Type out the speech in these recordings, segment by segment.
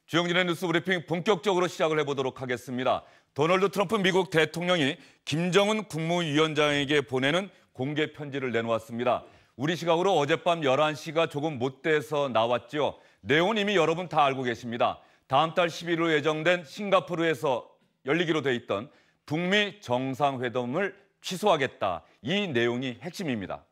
주영진의 뉴스 브리핑 본격적으로 시작을 해보도록 하겠습니다. 도널드 트럼프 미국 대통령이 김정은 국무위원장에게 보내는 공개 편지를 내놓았습니다. 우리 시각으로 어젯밤 11시가 조금 못 돼서 나왔죠. 내용은 이미 여러분 다 알고 계십니다. 다음 달 10일로 예정된 싱가포르에서 열리기로 돼 있던 북미 정상회담을 취소하겠다. 이 내용이 핵심입니다.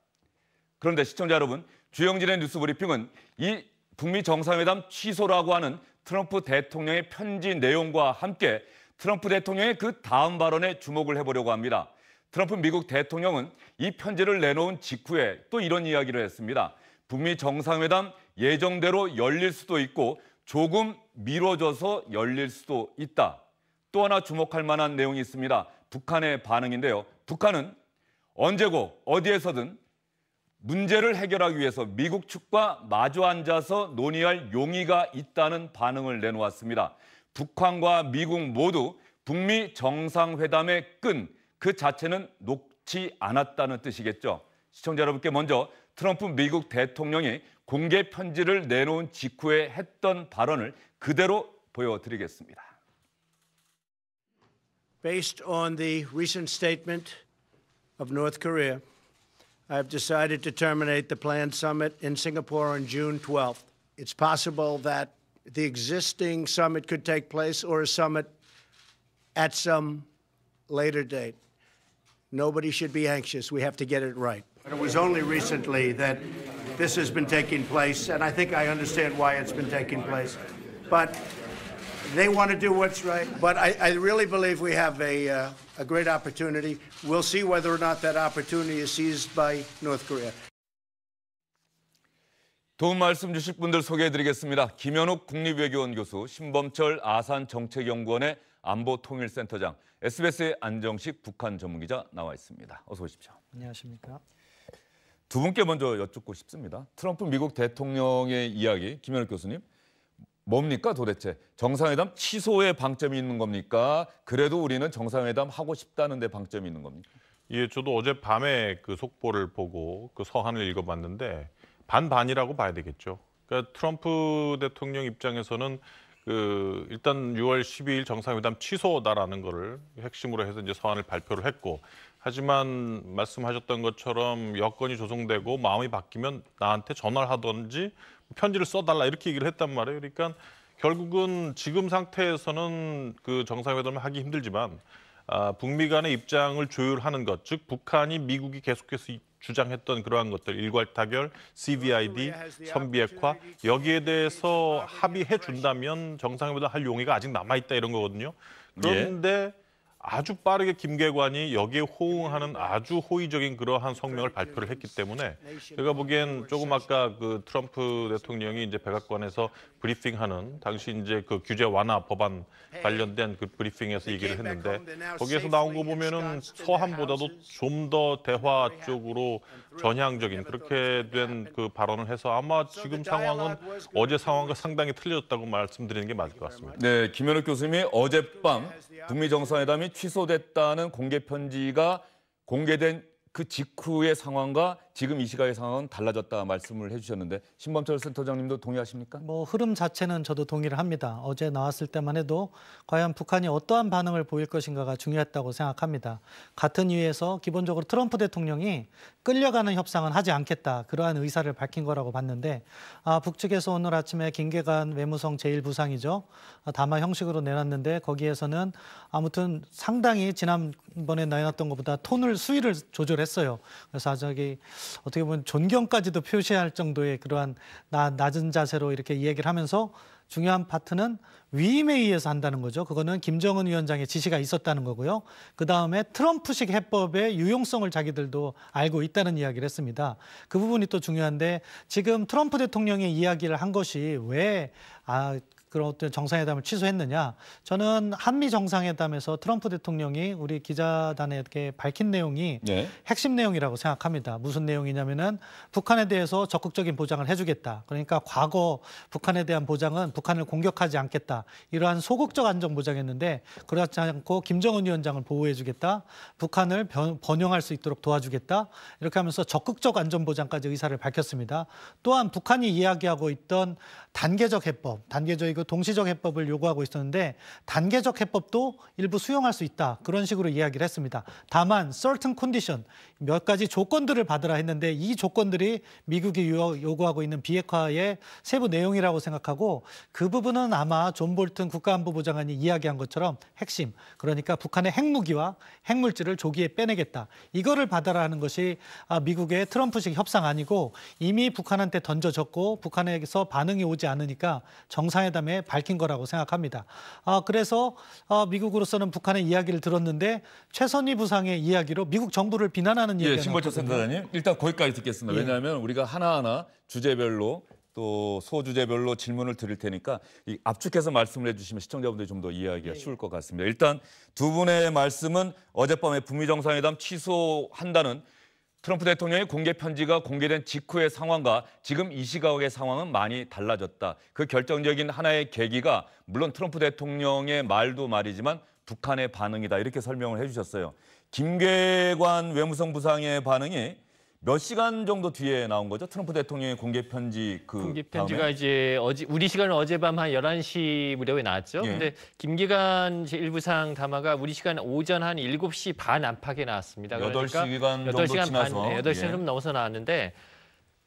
그런데 시청자 여러분, 주영진의 뉴스 브리핑은 이 북미 정상회담 취소라고 하는 트럼프 대통령의 편지 내용과 함께 트럼프 대통령의 그 다음 발언에 주목을 해보려고 합니다. 트럼프 미국 대통령은 이 편지를 내놓은 직후에 또 이런 이야기를 했습니다. 북미 정상회담 예정대로 열릴 수도 있고 조금 미뤄져서 열릴 수도 있다. 또 하나 주목할 만한 내용이 있습니다. 북한의 반응인데요. 북한은 언제고 어디에서든 문제를 해결하기 위해서 미국 측과 마주 앉아서 논의할 용의가 있다는 반응을 내놓았습니다. 북한과 미국 모두 북미 정상회담의 끈, 그 자체는 놓지 않았다는 뜻이겠죠. 시청자 여러분께 먼저 트럼프 미국 대통령이 공개 편지를 내놓은 직후에 했던 발언을 그대로 보여드리겠습니다. Based on the recent statement of North Korea, I have decided to terminate the planned summit in Singapore on June 12th. It's possible that the existing summit could take place or a summit at some later date. Nobody should be anxious. We have to get it right. It was only recently that this has been taking place, and I think I understand why it's been taking place. But they want to do what's right. But I really believe we have a great opportunity. We'll see whether or not that opportunity is seized by North Korea. 도움 말씀 주실 분들 소개해드리겠습니다. 김현욱 국립외교원 교수, 신범철 아산정책연구원의 안보통일센터장, SBS의 안정식 북한 전문기자 나와 있습니다. 어서 오십시오. 안녕하십니까. 두 분께 먼저 여쭙고 싶습니다. 트럼프 미국 대통령의 이야기, 김현욱 교수님. 뭡니까 도대체? 정상회담 취소에 방점이 있는 겁니까? 그래도 우리는 정상회담 하고 싶다는 데 방점이 있는 겁니까? 예, 저도 어젯밤에 그 속보를 보고 그 서한을 읽어봤는데 반반이라고 봐야 되겠죠. 그러니까 트럼프 대통령 입장에서는 일단 6월 12일 정상회담 취소다라는 거를 핵심으로 해서 이제 서한을 발표를 했고, 하지만 말씀하셨던 것처럼 여건이 조성되고 마음이 바뀌면 나한테 전화를 하든지 편지를 써달라 이렇게 얘기를 했단 말이에요. 그러니까 결국은 지금 상태에서는 그 정상회담을 하기 힘들지만 북미 간의 입장을 조율하는 것, 즉 북한이 미국이 계속해서 주장했던 그러한 것들, 일괄 타결, CVID, 선비핵화, 여기에 대해서 합의해 준다면 정상회담 할 용의가 아직 남아있다 이런 거거든요. 그런데 아주 빠르게 김계관이 여기에 호응하는 아주 호의적인 그러한 성명을 발표를 했기 때문에 제가 보기엔 조금 아까 그 트럼프 대통령이 이제 백악관에서 브리핑하는 당시 이제 그 규제 완화 법안 관련된 그 브리핑에서 얘기를 했는데 거기에서 나온 거 보면은 서한보다도 좀 더 대화 쪽으로 전향적인 그렇게 된 그 발언을 해서 아마 지금 상황은 어제 상황과 상당히 틀려졌다고 말씀드리는 게 맞을 것 같습니다. 네, 김현욱 교수님이 어젯밤 북미 정상회담이 취소됐다는 공개 편지가 공개된 그 직후의 상황과 지금 이 시각의 상황은 달라졌다 말씀을 해주셨는데 신범철 센터장님도 동의하십니까? 흐름 자체는 저도 동의를 합니다. 어제 나왔을 때만 해도 과연 북한이 어떠한 반응을 보일 것인가가 중요했다고 생각합니다. 같은 이유에서 기본적으로 트럼프 대통령이 끌려가는 협상은 하지 않겠다, 그러한 의사를 밝힌 거라고 봤는데 북측에서 오늘 아침에 김계관 외무성 제1부상이죠. 담화 형식으로 내놨는데 거기에서는 아무튼 상당히 지난번에 내놨던 것보다 수위를 조절했어요. 그래서 어떻게 보면 존경까지도 표시할 정도의 그러한 낮은 자세로 이렇게 이야기를 하면서 중요한 파트는 위임에 의해서 한다는 거죠. 그거는 김정은 위원장의 지시가 있었다는 거고요. 그다음에 트럼프식 해법의 유용성을 자기들도 알고 있다는 이야기를 했습니다. 그 부분이 또 중요한데 지금 트럼프 대통령의 이야기를 한 것이 왜 그런 어떤 정상회담을 취소했느냐. 저는 한미 정상회담에서 트럼프 대통령이 우리 기자단에 이렇게 밝힌 내용이 핵심 내용이라고 생각합니다. 무슨 내용이냐면은 북한에 대해서 적극적인 보장을 해주겠다. 그러니까 과거 북한에 대한 보장은 북한을 공격하지 않겠다. 이러한 소극적 안정 보장했는데 그렇지 않고 김정은 위원장을 보호해주겠다. 북한을 번영할 수 있도록 도와주겠다. 이렇게 하면서 적극적 안전 보장까지 의사를 밝혔습니다. 또한 북한이 이야기하고 있던 단계적 해법, 단계적이고 동시적 해법을 요구하고 있었는데 단계적 해법도 일부 수용할 수 있다. 그런 식으로 이야기를 했습니다. 다만 certain condition, 몇 가지 조건들을 받으라 했는데 이 조건들이 미국이 요구하고 있는 비핵화의 세부 내용이라고 생각하고 그 부분은 아마 존 볼튼 국가안보보장관이 이야기한 것처럼 핵심, 그러니까 북한의 핵무기와 핵물질을 조기에 빼내겠다. 이거를 받아라 하는 것이 미국의 트럼프식 협상 아니고 이미 북한한테 던져졌고 북한에서 반응이 오지 않으니까 정상회담에 밝힌 거라고 생각합니다. 그래서 미국으로서는 북한의 이야기를 들었는데 최선희 부상의 이야기로 미국 정부를 비난하는 얘기가 신보철 센터장님, 일단 거기까지 듣겠습니다. 왜냐하면 우리가 하나하나 주제별로 또 소주제별로 질문을 드릴 테니까 압축해서 말씀을 해주시면 시청자분들이 좀 더 이해하기가 쉬울 것 같습니다. 일단 두 분의 말씀은 어젯밤에 북미 정상회담 취소한다는 트럼프 대통령의 공개 편지가 공개된 직후의 상황과 지금 이 시각의 상황은 많이 달라졌다. 그 결정적인 하나의 계기가 물론 트럼프 대통령의 말도 말이지만 북한의 반응이다. 이렇게 설명을 해주셨어요. 김계관 외무성 부상의 반응이 몇 시간 정도 뒤에 나온 거죠? 트럼프 대통령의 공개 편지 공개 편지가 이제 우리 시간은 어젯밤 한 11시 무렵에 나왔죠. 근데 김기관 제1부상 담화가 우리 시간 오전 한 7시 반 안팎에 나왔습니다. 8시간 정도 지나서 8시간 좀 넘어서 나왔는데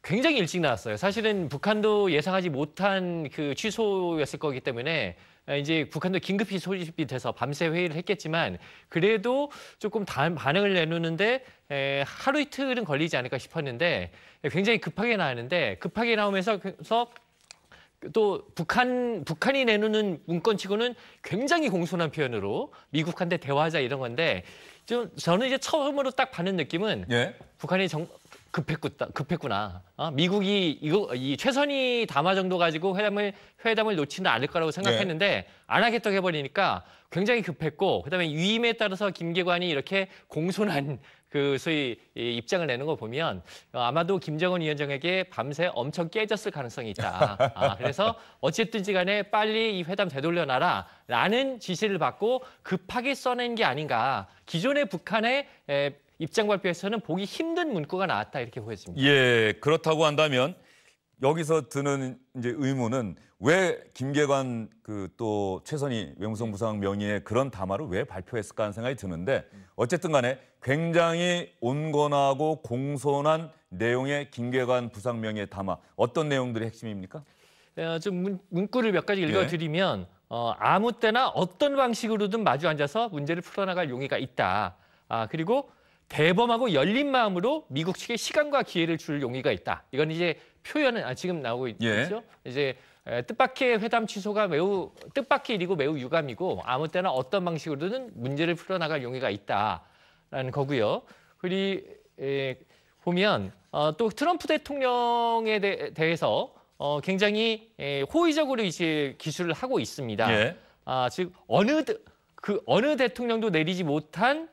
굉장히 일찍 나왔어요. 사실은 북한도 예상하지 못한 그 취소였을 거기 때문에 이제 북한도 긴급히 소집이 돼서 밤새 회의를 했겠지만 그래도 조금 반응을 내놓는데 하루 이틀은 걸리지 않을까 싶었는데 굉장히 급하게 나왔는데 급하게 나오면서 또 북한이 내놓는 문건치고는 굉장히 공손한 표현으로 미국한테 대화하자 이런 건데 저는 이제 처음으로 딱 받는 느낌은 북한이 급했구나. 미국이 이 최선희 담화 정도 가지고 회담을 놓지는 않을 거라고 생각했는데 안 하겠다고 해버리니까 굉장히 급했고 그다음에 위임에 따라서 김계관이 이렇게 공손한 그 소위 입장을 내는 거 보면 아마도 김정은 위원장에게 밤새 엄청 깨졌을 가능성이 있다. 그래서 어쨌든지 간에 빨리 이 회담 되돌려놔라라는 지시를 받고 급하게 써낸 게 아닌가. 기존의 북한의 입장 발표에서는 보기 힘든 문구가 나왔다 이렇게 보여집니다. 예, 그렇다고 한다면 여기서 드는 이제 의문은 왜 김계관 또 최선희 외무성 부상 명의의 그런 담화를 왜 발표했을까 하는 생각이 드는데 어쨌든 간에 굉장히 온건하고 공손한 내용의 김계관 부상 명의의 담화 어떤 내용들이 핵심입니까? 좀 문구를 몇 가지 읽어드리면 아무 때나 어떤 방식으로든 마주 앉아서 문제를 풀어나갈 용의가 있다. 그리고 대범하고 열린 마음으로 미국 측에 시간과 기회를 줄 용의가 있다. 이건 이제 표현은 지금 나오고 있죠. 이제 뜻밖의 회담 취소가 매우 뜻밖의 일이고 매우 유감이고 아무 때나 어떤 방식으로든 문제를 풀어나갈 용의가 있다라는 거고요. 그리고 보면 또 트럼프 대통령에 대해서 굉장히 호의적으로 이제 기술을 하고 있습니다. 즉 어느 대통령도 내리지 못한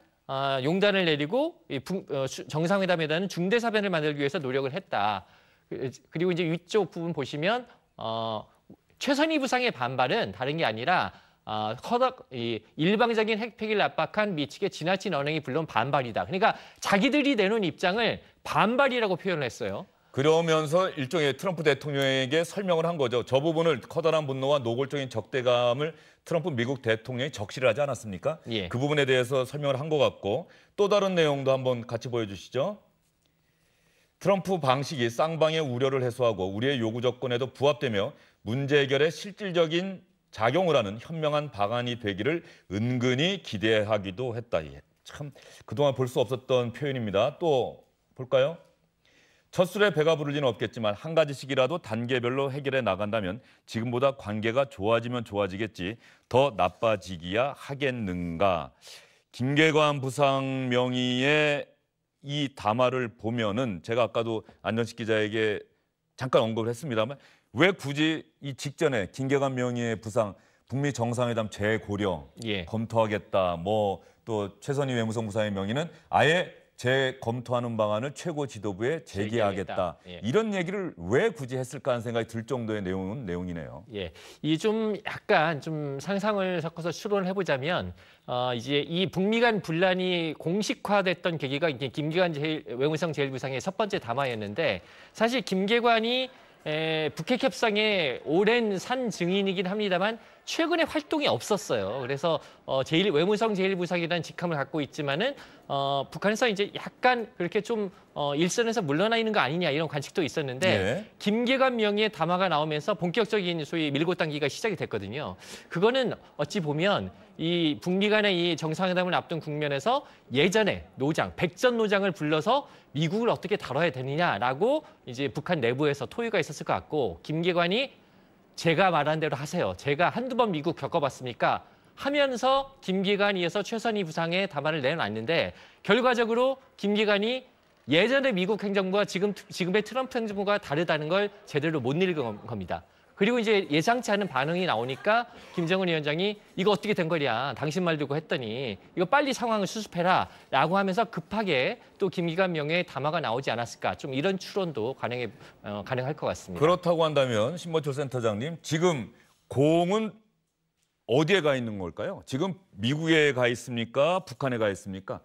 용단을 내리고 정상회담에다는 중대사변을 만들기 위해서 노력을 했다. 그리고 이제 위쪽 부분 보시면 최선희 부상의 반발은 다른 게 아니라 일방적인 핵폐기를 압박한 미 측의 지나친 언행이 물론 반발이다. 그러니까 자기들이 내놓은 입장을 반발이라고 표현을 했어요. 그러면서 일종의 트럼프 대통령에게 설명을 한 거죠. 저 부분을 커다란 분노와 노골적인 적대감을 트럼프 미국 대통령이 적시를 하지 않았습니까? 그 부분에 대해서 설명을 한 것 같고 또 다른 내용도 한번 같이 보여주시죠. 트럼프 방식이 쌍방의 우려를 해소하고 우리의 요구 조건에도 부합되며 문제 해결에 실질적인 작용을 하는 현명한 방안이 되기를 은근히 기대하기도 했다. 참 그동안 볼 수 없었던 표현입니다. 또 볼까요? 첫 술에 배가 부를 리는 없겠지만 한 가지씩이라도 단계별로 해결해 나간다면 지금보다 관계가 좋아지면 좋아지겠지 더 나빠지기야 하겠는가. 김계관 부상 명의의 이 담화를 보면은 제가 아까도 안전식 기자에게 잠깐 언급을 했습니다만 왜 굳이 이 직전에 김계관 명의의 부상 북미 정상회담 재고려 검토하겠다. 뭐 또 최선희 외무성 부상의 명의는 아예 재검토하는 방안을 최고 지도부에 제기하겠다. 이런 얘기를 왜 굳이 했을까 하는 생각이 들 정도의 내용이네요. 이 좀 약간 좀 상상을 섞어서 추론을 해보자면 이제 이 북미 간 분란이 공식화됐던 계기가 이제 김계관 외무성 제1부상의 첫 번째 담화였는데 사실 김계관이 북핵 협상의 오랜 산 증인이긴 합니다만 최근에 활동이 없었어요. 그래서 외무성 제1부상이라는 직함을 갖고 있지만은 북한에서 이제 약간 그렇게 좀 일선에서 물러나 있는 거 아니냐 이런 관측도 있었는데 네. 김계관 명의의 담화가 나오면서 본격적인 소위 밀고 당기가 시작이 됐거든요. 그거는 어찌 보면 이 북미 간의 이 정상회담을 앞둔 국면에서 예전에 백전 노장을 불러서 미국을 어떻게 다뤄야 되느냐라고 이제 북한 내부에서 토의가 있었을 것 같고 김계관이 제가 말한 대로 하세요. 제가 한두 번 미국 겪어봤으니까 하면서 김계관이어서 최선희 부상의 담화를 내놨는데 결과적으로 김계관이 예전의 미국 행정부와 지금의 트럼프 행정부가 다르다는 걸 제대로 못 읽은 겁니다. 그리고 이제 예상치 않은 반응이 나오니까 김정은 위원장이 이거 어떻게 된 거냐, 당신 말 듣고 했더니 이거 빨리 상황을 수습해라 라고 하면서 급하게 또 김기관 명예의 담화가 나오지 않았을까, 좀 이런 추론도 가능할 것 같습니다. 그렇다고 한다면 신보철 센터장님, 지금 공은 어디에 가 있는 걸까요? 지금 미국에 가 있습니까? 북한에 가 있습니까?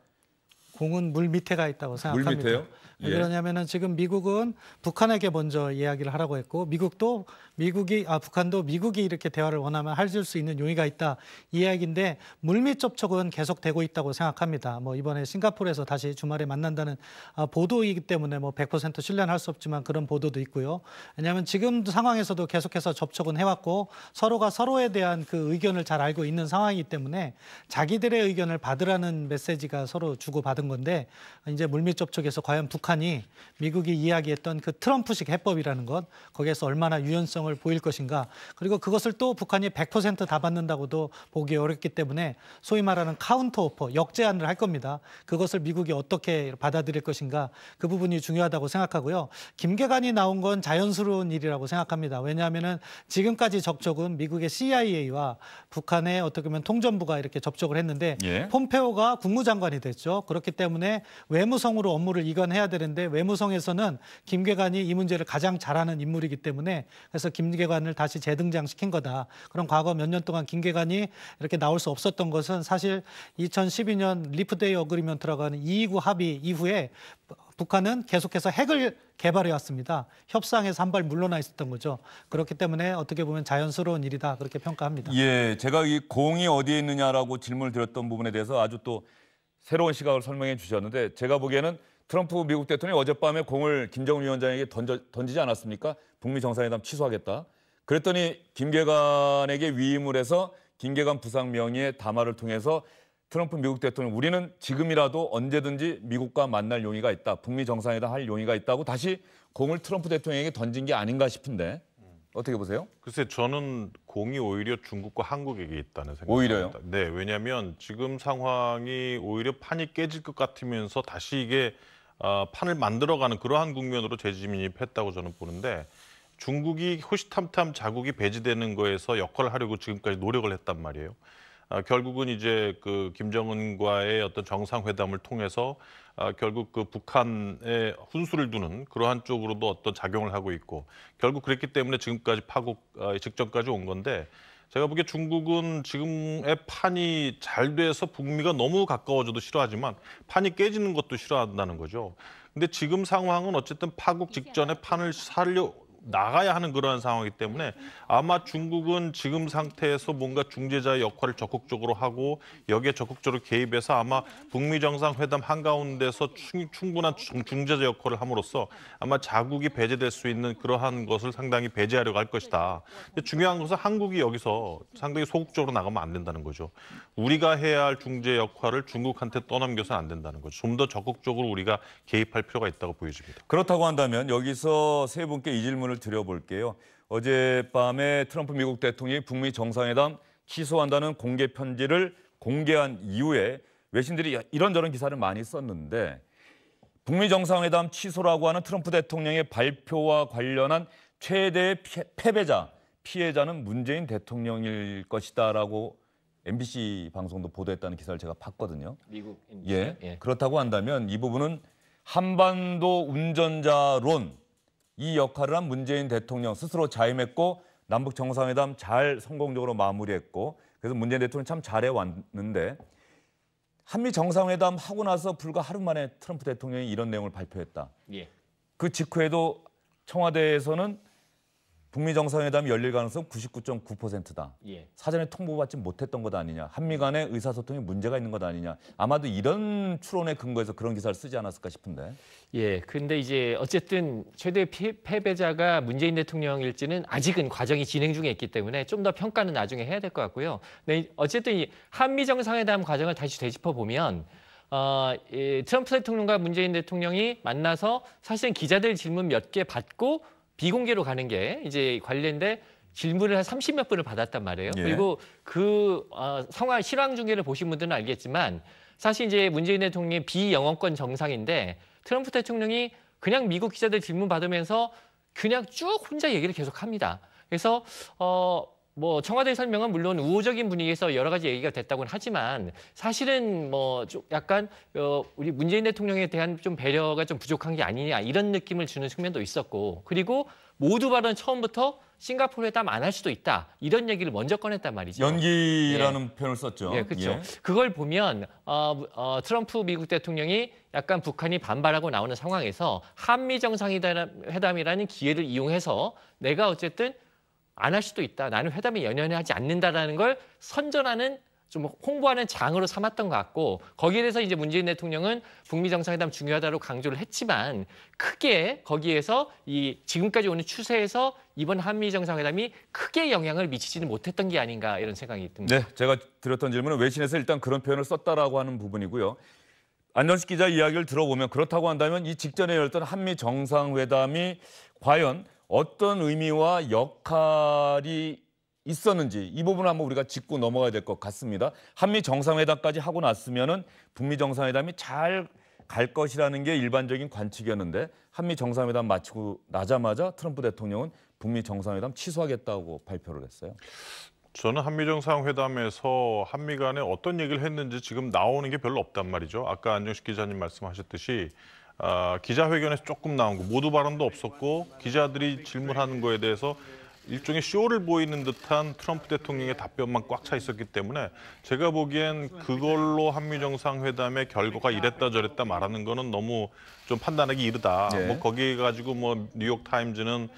공은 물 밑에 가 있다고 생각합니다. 물 밑에요? 왜 예. 그러냐면은 지금 미국은 북한에게 먼저 이야기를 하라고 했고 북한도 미국이 이렇게 대화를 원하면 할 수 있는 용의가 있다 이 이야기인데 물밑 접촉은 계속되고 있다고 생각합니다. 뭐 이번에 싱가포르에서 다시 주말에 만난다는 보도이기 때문에 뭐 100% 신뢰는 할 수 없지만 그런 보도도 있고요. 왜냐하면 지금 상황에서도 계속해서 접촉은 해왔고 서로가 서로에 대한 그 의견을 잘 알고 있는 상황이기 때문에 자기들의 의견을 받으라는 메시지가 서로 주고받은 건데 이제 물밑 접촉에서 과연 북한이 미국이 이야기했던 그 트럼프식 해법이라는 것 거기에서 얼마나 유연성을 보일 것인가, 그리고 그것을 또 북한이 100% 다 받는다고도 보기 어렵기 때문에 소위 말하는 카운터 오퍼, 역제안을 할 겁니다. 그것을 미국이 어떻게 받아들일 것인가, 그 부분이 중요하다고 생각하고요. 김계관이 나온 건 자연스러운 일이라고 생각합니다. 왜냐하면은 지금까지 접촉은 미국의 CIA와 북한의 어떻게 보면 통전부가 이렇게 접촉을 했는데 예. 폼페오가 국무장관이 됐죠. 그렇기 때문에 외무성으로 업무를 이관해야 되는데 외무성에서는 김계관이 이 문제를 가장 잘하는 인물이기 때문에 그래서 김계관을 다시 재등장시킨 거다. 그럼 과거 몇 년 동안 김계관이 이렇게 나올 수 없었던 것은 사실 2012년 리프데이 어그리먼트라고 하는 229 합의 이후에 북한은 계속해서 핵을 개발해 왔습니다. 협상에서 한 발 물러나 있었던 거죠. 그렇기 때문에 어떻게 보면 자연스러운 일이다 그렇게 평가합니다. 예, 제가 이 공이 어디에 있느냐라고 질문을 드렸던 부분에 대해서 아주 또 새로운 시각을 설명해 주셨는데, 제가 보기에는 트럼프 미국 대통령이 어젯밤에 공을 김정은 위원장에게 던지지 않았습니까? 북미 정상회담 취소하겠다. 그랬더니 김계관에게 위임을 해서 김계관 부상 명의의 담화를 통해서 트럼프 미국 대통령, 우리는 지금이라도 언제든지 미국과 만날 용의가 있다, 북미 정상회담 할 용의가 있다고 다시 공을 트럼프 대통령에게 던진 게 아닌가 싶은데 어떻게 보세요? 글쎄, 저는 공이 오히려 중국과 한국에게 있다는 생각입니다. 오히려요? 네, 왜냐하면 지금 상황이 오히려 판이 깨질 것 같으면서 다시 이게 판을 만들어가는 그러한 국면으로 재진입했다고 저는 보는데, 중국이 호시탐탐 자국이 배제되는 거에서 역할을 하려고 지금까지 노력을 했단 말이에요. 결국은 이제 그 김정은과의 어떤 정상회담을 통해서 결국 그 북한에 훈수를 두는 그러한 쪽으로도 어떤 작용을 하고 있고, 결국 그랬기 때문에 지금까지 파국 직전까지 온 건데, 제가 보기에 중국은 지금의 판이 잘 돼서 북미가 너무 가까워져도 싫어하지만 판이 깨지는 것도 싫어한다는 거죠. 근데 지금 상황은 어쨌든 파국 직전에 판을 살려 나가야 하는 그러한 상황이기 때문에 아마 중국은 지금 상태에서 뭔가 중재자의 역할을 적극적으로 하고 여기에 적극적으로 개입해서 아마 북미 정상회담 한가운데서 충분한 중재자 역할을 함으로써 아마 자국이 배제될 수 있는 그러한 것을 상당히 배제하려고 할 것이다. 근데 중요한 것은 한국이 여기서 상당히 소극적으로 나가면 안 된다는 거죠. 우리가 해야 할 중재 역할을 중국한테 떠넘겨서는 안 된다는 거죠. 좀 더 적극적으로 우리가 개입할 필요가 있다고 보여집니다. 그렇다고 한다면 여기서 세 분께 이 질문을 드려볼게요. 어젯밤에 트럼프 미국 대통령이 북미 정상회담 취소한다는 공개 편지를 공개한 이후에 외신들이 이런저런 기사를 많이 썼는데, 북미 정상회담 취소라고 하는 트럼프 대통령의 발표와 관련한 최대의 피해자는 문재인 대통령일 것이다라고 MBC 방송도 보도했다는 기사를 제가 봤거든요. 미국 예. 그렇다고 한다면 이 부분은 한반도 운전자론, 이 역할을 한 문재인 대통령 스스로 자임했고 남북 정상회담 잘 성공적으로 마무리했고, 그래서 문재인 대통령 참 잘해왔는데, 한미 정상회담 하고 나서 불과 하루 만에 트럼프 대통령이 이런 내용을 발표했다. 예. 그 직후에도 청와대에서는 북미 정상회담이 열릴 가능성 99.9%다. 예. 사전에 통보받지 못했던 것 아니냐. 한미 간의 의사소통에 문제가 있는 것 아니냐. 아마도 이런 추론에 근거해서 그런 기사를 쓰지 않았을까 싶은데. 예, 근데 이제 어쨌든 최대 패배자가 문재인 대통령일지는 아직은 과정이 진행 중에 있기 때문에 좀 더 평가는 나중에 해야 될 것 같고요. 네, 어쨌든 이 한미 정상회담 과정을 다시 되짚어 보면 이 트럼프 대통령과 문재인 대통령이 만나서 사실은 기자들 질문 몇 개 받고 비공개로 가는 게 이제 관련된 질문을 한 30몇 분을 받았단 말이에요. 예. 그리고 그 상황 실황 중계를 보신 분들은 알겠지만 사실 이제 문재인 대통령이 비영어권 정상인데 트럼프 대통령이 그냥 미국 기자들 질문 받으면서 그냥 쭉 혼자 얘기를 계속합니다. 그래서 뭐 청와대 설명은 물론 우호적인 분위기에서 여러 가지 얘기가 됐다고는 하지만 사실은 뭐 좀 약간 우리 문재인 대통령에 대한 좀 배려가 좀 부족한 게 아니냐 이런 느낌을 주는 측면도 있었고 그리고 모두 발언 처음부터 싱가포르 회담 안 할 수도 있다 이런 얘기를 먼저 꺼냈단 말이죠. 연기라는 표현을 썼죠. 예, 그렇죠. 예. 그걸 보면 트럼프 미국 대통령이 약간 북한이 반발하고 나오는 상황에서 한미 정상회담이라는 기회를 이용해서 내가 어쨌든 안 할 수도 있다. 나는 회담에 연연하지 않는다라는 걸 선전하는 좀 홍보하는 장으로 삼았던 것 같고 거기에 대해서 이제 문재인 대통령은 북미 정상회담 중요하다고 강조를 했지만 크게 거기에서 이 지금까지 오는 추세에서 이번 한미 정상회담이 크게 영향을 미치지는 못했던 게 아닌가 이런 생각이 듭니다. 네, 제가 드렸던 질문은 외신에서 일단 그런 표현을 썼다라고 하는 부분이고요. 안정식 기자 이야기를 들어보면 그렇다고 한다면 이 직전에 열렸던 한미 정상회담이 과연 어떤 의미와 역할이 있었는지 이 부분을 한번 우리가 짚고 넘어가야 될 것 같습니다. 한미 정상회담까지 하고 났으면은 북미 정상회담이 잘 갈 것이라는 게 일반적인 관측이었는데 한미 정상회담 마치고 나자마자 트럼프 대통령은 북미 정상회담 취소하겠다고 발표를 했어요. 저는 한미 정상회담에서 한미 간에 어떤 얘기를 했는지 지금 나오는 게 별로 없단 말이죠. 아까 안정식 기자님 말씀하셨듯이 기자회견에서 조금 나온 거 모두 발언도 없었고 기자들이 질문하는 거에 대해서 일종의 쇼를 보이는 듯한 트럼프 대통령의 답변만 꽉 차 있었기 때문에 제가 보기엔 그걸로 한미 정상회담의 결과가 이랬다 저랬다 말하는 거는 너무 좀 판단하기 이르다. 네. 뭐 거기에 가지고 뭐 뉴욕 타임즈는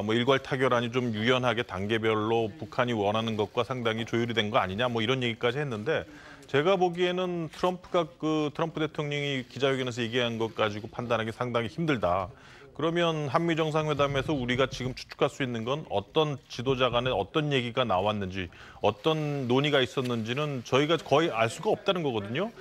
뭐 일괄 타결안이 좀 유연하게 단계별로 북한이 원하는 것과 상당히 조율이 된 거 아니냐 뭐 이런 얘기까지 했는데 제가 보기에는 트럼프 대통령이 기자회견에서 얘기한 것 가지고 판단하기 상당히 힘들다. 그러면 한미 정상회담에서 우리가 지금 추측할 수 있는 건 어떤 지도자 간에 어떤 얘기가 나왔는지 어떤 논의가 있었는지는 저희가 거의 알 수가 없다는 거거든요.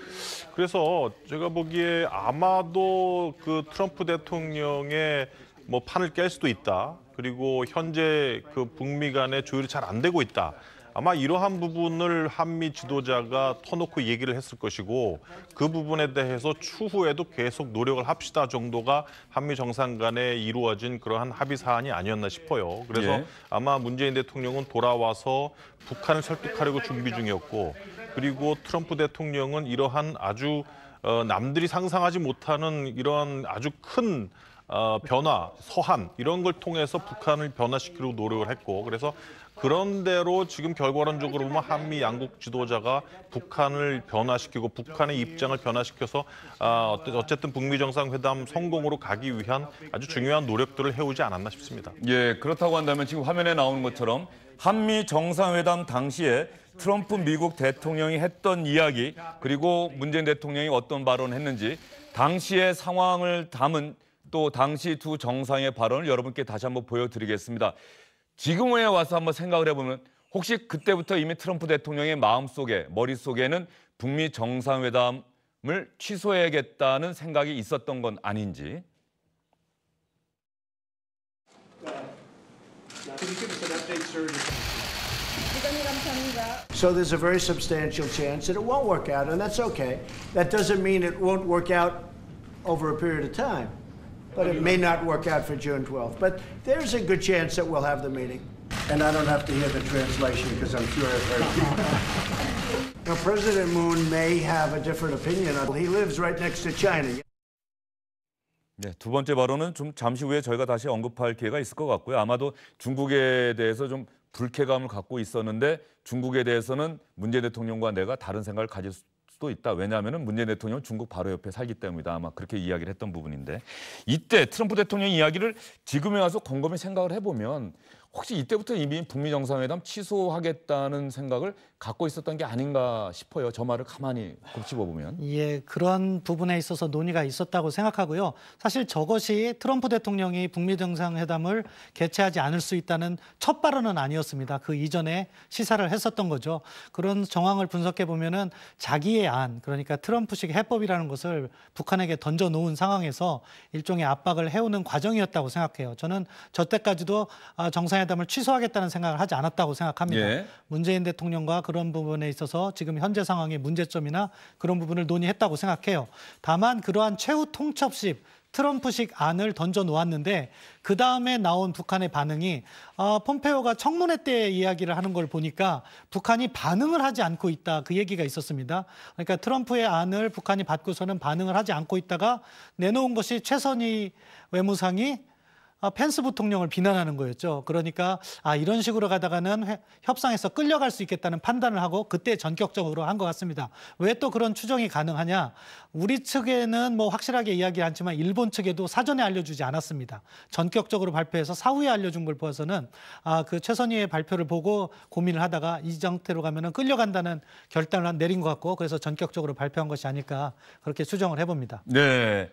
그래서 제가 보기에 아마도 그 트럼프 대통령의 뭐 판을 깰 수도 있다. 그리고 현재 그 북미 간의 조율이 잘 안 되고 있다. 아마 이러한 부분을 한미 지도자가 터놓고 얘기를 했을 것이고 그 부분에 대해서 추후에도 계속 노력을 합시다 정도가 한미 정상 간에 이루어진 그러한 합의 사안이 아니었나 싶어요. 그래서 예. 아마 문재인 대통령은 돌아와서 북한을 설득하려고 준비 중이었고 그리고 트럼프 대통령은 이러한 아주 남들이 상상하지 못하는 이러한 아주 큰 변화, 서한 이런 걸 통해서 북한을 변화시키려고 노력을 했고 그래서 그런 대로 지금 결과론적으로 보면 한미 양국 지도자가 북한을 변화시키고 북한의 입장을 변화시켜서 어쨌든 북미 정상회담 성공으로 가기 위한 아주 중요한 노력들을 해오지 않았나 싶습니다. 예, 그렇다고 한다면 지금 화면에 나오는 것처럼 한미 정상회담 당시에 트럼프 미국 대통령이 했던 이야기 그리고 문재인 대통령이 어떤 발언을 했는지 당시의 상황을 담은 또 당시 두 정상의 발언을 여러분께 다시 한번 보여드리겠습니다. 지금에 와서 한번 생각을 해보면 혹시 그때부터 이미 트럼프 대통령의 마음속에 머릿속에는 북미 정상회담을 취소해야겠다는 생각이 있었던 건 아닌지. So there's a very substantial chance that it won't work out, and that's okay. That doesn't mean it won't work out over a period of time, but it may not work out for June 12th. But there's a good chance that we'll have the meeting, and I don't have to hear the translation because I'm sure I've heard it. Now, President Moon may have a different opinion. He lives right next to China. 네, 두 번째 발언은 좀 잠시 후에 저희가 다시 언급할 기회가 있을 것 같고요. 아마도 중국에 대해서 좀 불쾌감을 갖고 있었는데 중국에 대해서는 문재인 대통령과 내가 다른 생각을 가질 수도 있다. 왜냐하면 문재인 대통령은 중국 바로 옆에 살기 때문이다. 아마 그렇게 이야기를 했던 부분인데 이때 트럼프 대통령 이야기를 지금에 와서 곰곰이 생각을 해보면 혹시 이때부터 이미 북미 정상회담 취소하겠다는 생각을 갖고 있었던 게 아닌가 싶어요. 저 말을 가만히 곱씹어 보면. 예, 그런 부분에 있어서 논의가 있었다고 생각하고요. 사실 저것이 트럼프 대통령이 북미 정상회담을 개최하지 않을 수 있다는 첫 발언은 아니었습니다. 그 이전에 시사를 했었던 거죠. 그런 정황을 분석해 보면은 자기의 안, 그러니까 트럼프식 해법이라는 것을 북한에게 던져 놓은 상황에서 일종의 압박을 해오는 과정이었다고 생각해요. 저는 저때까지도 정상회담을 취소하겠다는 생각을 하지 않았다고 생각합니다. 예. 문재인 대통령과 그런 부분에 있어서 지금 현재 상황의 문제점이나 그런 부분을 논의했다고 생각해요. 다만 그러한 최후 통첩식 트럼프식 안을 던져 놓았는데 그 다음에 나온 북한의 반응이 폼페오가 청문회 때 이야기를 하는 걸 보니까 북한이 반응을 하지 않고 있다, 그 얘기가 있었습니다. 그러니까 트럼프의 안을 북한이 받고서는 반응을 하지 않고 있다가 내놓은 것이 최선희 외무상이 펜스 부통령을 비난하는 거였죠. 그러니까 이런 식으로 가다가는 협상에서 끌려갈 수 있겠다는 판단을 하고 그때 전격적으로 한 것 같습니다. 왜 또 그런 추정이 가능하냐? 우리 측에는 뭐 확실하게 이야기 않지만 일본 측에도 사전에 알려주지 않았습니다. 전격적으로 발표해서 사후에 알려준 걸 보아서는 그 최선희의 발표를 보고 고민을 하다가 이 상태로 가면은 끌려간다는 결단을 내린 것 같고 그래서 전격적으로 발표한 것이 아닐까 그렇게 추정을 해봅니다. 네.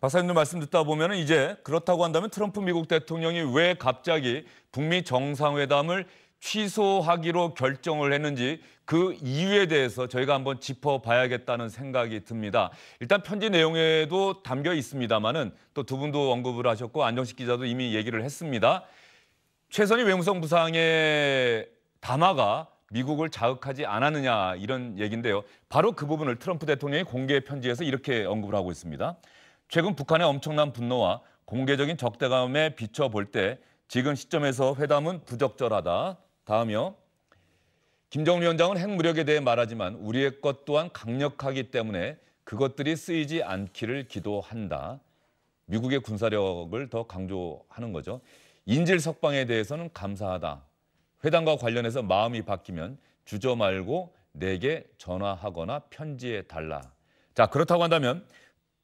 박사님들 말씀 듣다 보면 이제 그렇다고 한다면 트럼프 미국 대통령이 왜 갑자기 북미 정상회담을 취소하기로 결정을 했는지 그 이유에 대해서 저희가 한번 짚어봐야겠다는 생각이 듭니다. 일단 편지 내용에도 담겨 있습니다만은 또 두 분도 언급을 하셨고 안정식 기자도 이미 얘기를 했습니다. 최선희 외무성 부상의 담화가 미국을 자극하지 않았느냐 이런 얘기인데요. 바로 그 부분을 트럼프 대통령이 공개 편지에서 이렇게 언급을 하고 있습니다. 최근 북한의 엄청난 분노와 공개적인 적대감에 비춰볼 때 지금 시점에서 회담은 부적절하다. 다음이요. 김정은 위원장은 핵무력에 대해 말하지만 우리의 것 또한 강력하기 때문에 그것들이 쓰이지 않기를 기도한다. 미국의 군사력을 더 강조하는 거죠. 인질 석방에 대해서는 감사하다. 회담과 관련해서 마음이 바뀌면 주저 말고 내게 전화하거나 편지해 달라. 자, 그렇다고 한다면